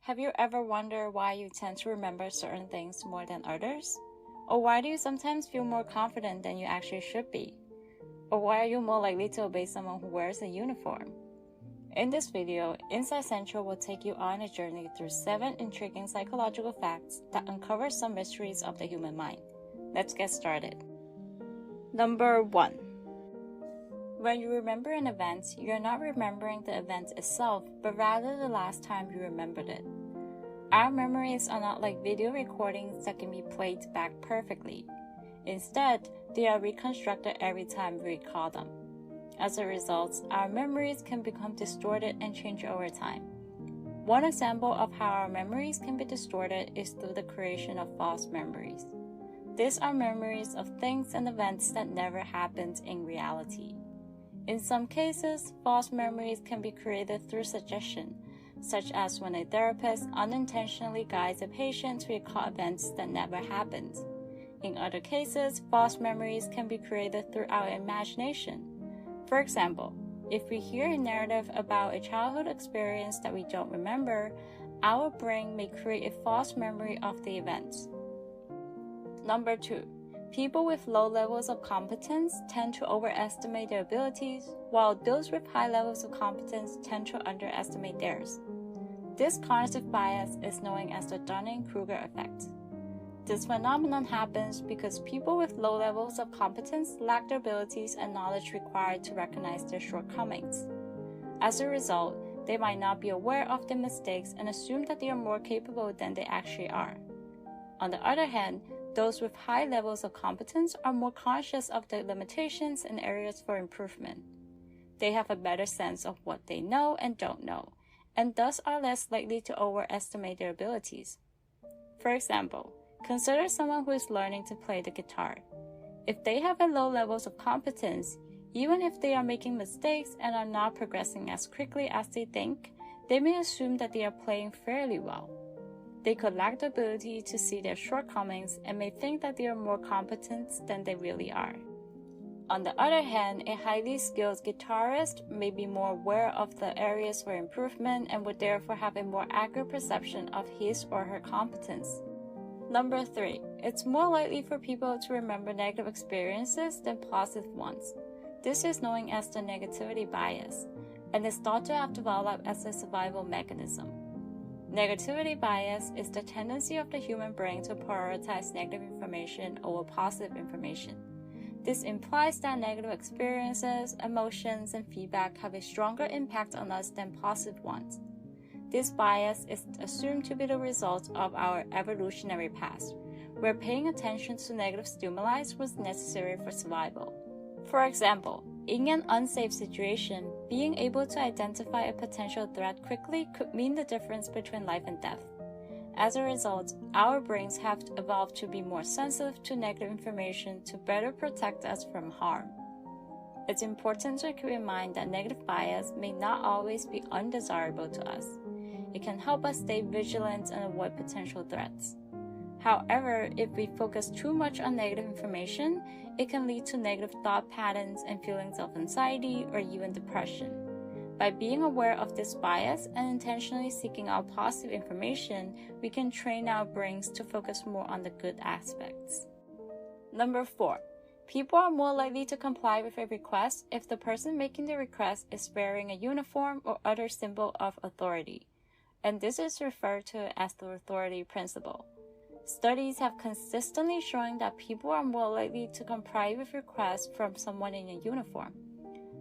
Have you ever wondered why you tend to remember certain things more than others? Or why do you sometimes feel more confident than you actually should be? Or why are you more likely to obey someone who wears a uniform? In this video, Insight Central will take you on a journey through 7 intriguing psychological facts that uncover some mysteries of the human mind. Let's get started. Number 1. When you remember an event, you're not remembering the event itself, but rather the last time you remembered it. Our memories are not like video recordings that can be played back perfectly. Instead, they are reconstructed every time we recall them. As a result, our memories can become distorted and change over time. One example of how our memories can be distorted is through the creation of false memories. These are memories of things and events that never happened in reality. In some cases, false memories can be created through suggestion, such as when a therapist unintentionally guides a patient to recall events that never happened. In other cases, false memories can be created through our imagination. For example, if we hear a narrative about a childhood experience that we don't remember, our brain may create a false memory of the event. Number 2. People with low levels of competence tend to overestimate their abilities, while those with high levels of competence tend to underestimate theirs. This cognitive bias is known as the Dunning-Kruger effect. This phenomenon happens because people with low levels of competence lack the abilities and knowledge required to recognize their shortcomings. As a result, they might not be aware of their mistakes and assume that they are more capable than they actually are. On the other hand, those with high levels of competence are more conscious of their limitations and areas for improvement. They have a better sense of what they know and don't know, and thus are less likely to overestimate their abilities. For example, consider someone who is learning to play the guitar. If they have a low levels of competence, even if they are making mistakes and are not progressing as quickly as they think, they may assume that they are playing fairly well. They could lack the ability to see their shortcomings and may think that they are more competent than they really are. On the other hand, a highly skilled guitarist may be more aware of the areas for improvement and would therefore have a more accurate perception of his or her competence. Number 3. It's more likely for people to remember negative experiences than positive ones. This is known as the negativity bias, and is thought to have developed as a survival mechanism. Negativity bias is the tendency of the human brain to prioritize negative information over positive information. This implies that negative experiences, emotions, and feedback have a stronger impact on us than positive ones. This bias is assumed to be the result of our evolutionary past, where paying attention to negative stimuli was necessary for survival. For example, in an unsafe situation, being able to identify a potential threat quickly could mean the difference between life and death. As a result, our brains have evolved to be more sensitive to negative information to better protect us from harm. It's important to keep in mind that negative bias may not always be undesirable to us. It can help us stay vigilant and avoid potential threats. However, if we focus too much on negative information, it can lead to negative thought patterns and feelings of anxiety or even depression. By being aware of this bias and intentionally seeking out positive information, we can train our brains to focus more on the good aspects. Number 4. People are more likely to comply with a request if the person making the request is wearing a uniform or other symbol of authority, and this is referred to as the authority principle. Studies have consistently shown that people are more likely to comply with requests from someone in a uniform.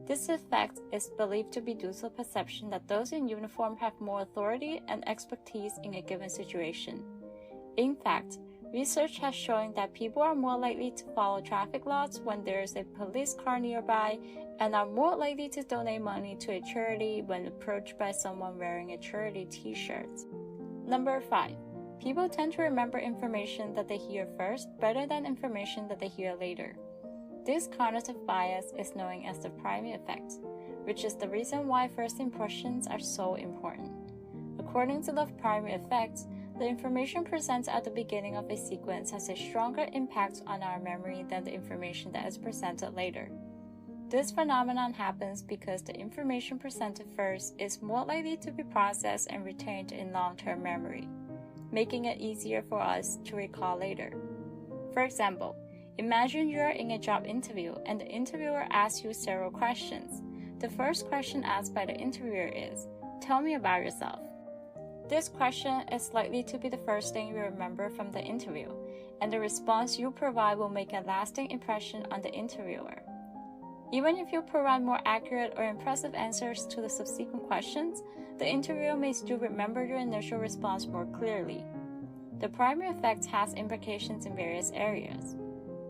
This effect is believed to be due to the perception that those in uniform have more authority and expertise in a given situation. In fact, research has shown that people are more likely to follow traffic laws when there is a police car nearby and are more likely to donate money to a charity when approached by someone wearing a charity t-shirt. Number 5. People tend to remember information that they hear first better than information that they hear later. This cognitive bias is known as the priming effect, which is the reason why first impressions are so important. According to the priming effect, the information presented at the beginning of a sequence has a stronger impact on our memory than the information that is presented later. This phenomenon happens because the information presented first is more likely to be processed and retained in long-term memory, making it easier for us to recall later. For example, imagine you are in a job interview and the interviewer asks you several questions. The first question asked by the interviewer is, "Tell me about yourself." This question is likely to be the first thing you remember from the interview, and the response you provide will make a lasting impression on the interviewer. Even if you provide more accurate or impressive answers to the subsequent questions, the interviewer may still remember your initial response more clearly. The primary effect has implications in various areas.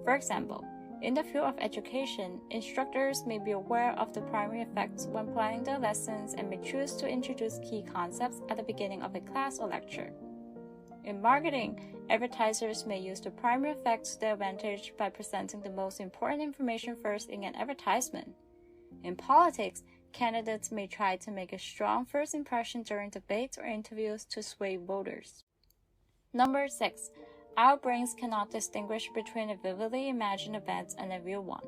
For example, in the field of education, instructors may be aware of the primary effects when planning their lessons and may choose to introduce key concepts at the beginning of a class or lecture. In marketing, advertisers may use the primary effect to their advantage by presenting the most important information first in an advertisement. In politics, candidates may try to make a strong first impression during debates or interviews to sway voters. Number 6. Our brains cannot distinguish between a vividly imagined event and a real one.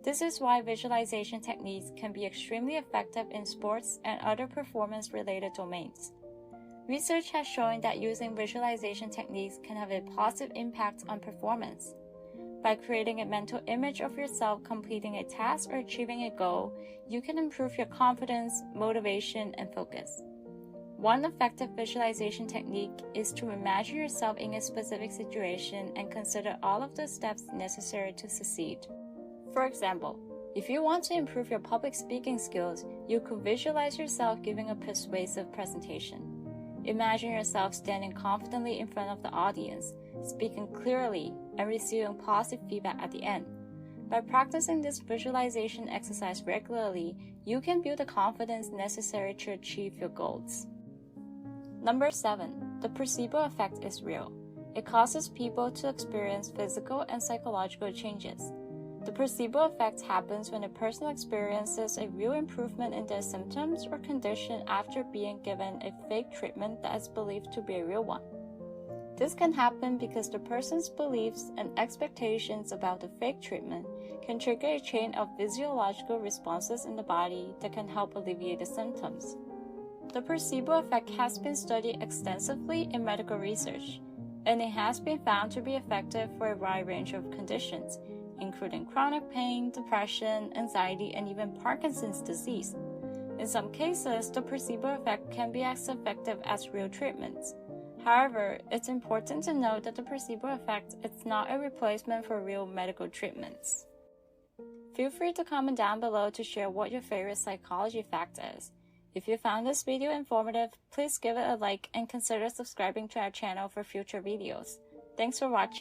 This is why visualization techniques can be extremely effective in sports and other performance-related domains. Research has shown that using visualization techniques can have a positive impact on performance. By creating a mental image of yourself completing a task or achieving a goal, you can improve your confidence, motivation, and focus. One effective visualization technique is to imagine yourself in a specific situation and consider all of the steps necessary to succeed. For example, if you want to improve your public speaking skills, you could visualize yourself giving a persuasive presentation. Imagine yourself standing confidently in front of the audience, speaking clearly, and receiving positive feedback at the end. By practicing this visualization exercise regularly, you can build the confidence necessary to achieve your goals. Number 7. The placebo effect is real. It causes people to experience physical and psychological changes. The placebo effect happens when a person experiences a real improvement in their symptoms or condition after being given a fake treatment that is believed to be a real one. This can happen because the person's beliefs and expectations about the fake treatment can trigger a chain of physiological responses in the body that can help alleviate the symptoms. The placebo effect has been studied extensively in medical research, and it has been found to be effective for a wide range of conditions, including chronic pain, depression, anxiety, and even Parkinson's disease. In some cases, the placebo effect can be as effective as real treatments. However, it's important to note that the placebo effect is not a replacement for real medical treatments. Feel free to comment down below to share what your favorite psychology fact is. If you found this video informative, please give it a like and consider subscribing to our channel for future videos. Thanks for watching.